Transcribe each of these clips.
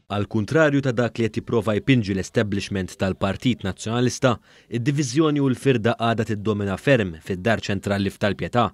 Għal kuntrarju ta' dak li qed jipprova jpinġi l-establishment tal-Partit Nazzjonalista, id-diviżjoni u l-firda għadha tiddomina ferm fid-dar ċentrali f'Tal-Pjetà.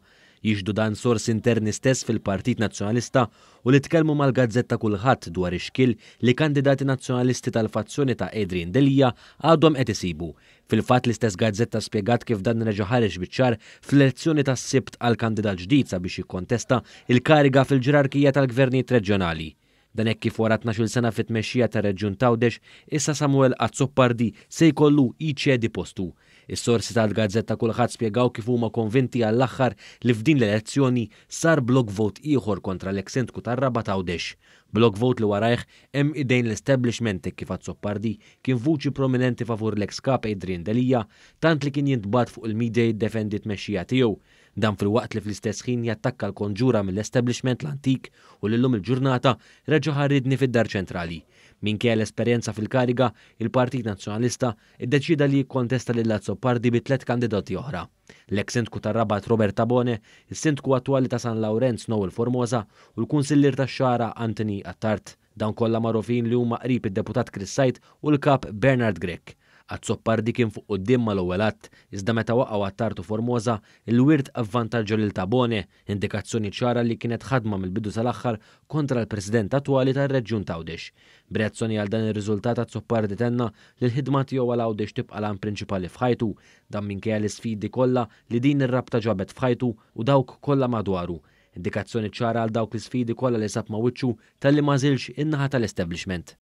Jixdu dan sors interni stess fil-Partit Nazzjonalista u li tkellmu mal-gazzetta kulħadd dwar ix-xkil li kandidati nazzjonalisti tal-fazzjoni ta' Adrien Delija għadhom qed isibu. Fil-fatt l-istess gazzetta spjegat kif dan reġa' ħareġ biċ-ċar fl-elezzjoni tas-Sibt għal kandidat ġdid sabiex jikkontesta il-kariga fil-ġerarkija tal-gvernijiet reġjonali. Dan hekk kif wara 12 sena fit-tmexxija tar-Reġjun Tgħawdex, issa Samuel Azzoppardi se jkollu jċedi postu. Is-sorsi tal-gazzetta kulħadd spjegaw kif huma konvinti għall-aħħar li f'din l-elezzjoni sar block vote ieħor kontra l-eks-sindku tar-Raba Tgħawdex. Block vote li warajh hemm idejn l-establishment kif Azzoppardi kien vuċi prominenti favur l-eks kap Adrien Delija, tant li kien jintbagħat fuq il-media jiddefendi t-tmexxija tiegħu. Dan fil-waqt li fl-istess ħin jattakka l-konġura mill-establishment l-antik u l-lum il-ġurnata reġa' ħarridni fid-dar ċentrali. Minkejja l-esperjenza fil-kariga, il-Partit Nazzjonalista iddeċida li jikkontesta lil Azzoppardi bi 3 kandidati oħra. L-eks-sindku tar-Rabat Robert Tabone, is-sindku attwali ta' San Lawrenz Noel Formosa u l-kunsillier tax-Xara Anthony Attart. Dawn kollha magħrufin li huma qrib id-deputat Chris Sajt u l-kap Bernard Grech. Azzoppardi kien fuq quddiem mal-ewwel att, iżda meta waqgħu Attart u Formosa, il-wirt avvantaġġa lil Tabone, indikazzjoni ċara li kienet ħadma mill-bidu sal-aħħar kontra l-President attwali tar-Reġjun Tgħawdex. B'reazzjoni għal dan ir-riżultat Azzoppardi tenna li l-ħidma tiegħu għal Għawdex tibqa' l-għan prinċipali f'ħajtu, dan minkejja l-isfidi kollha li din ir-rabta ġabet f'ħajtu u dawk kollha madwaru. Indikazzjoni ċara għal dawk l-isfidi kollha li sab ma' wiċċu talli ma żilx in-naħa tal-establishment.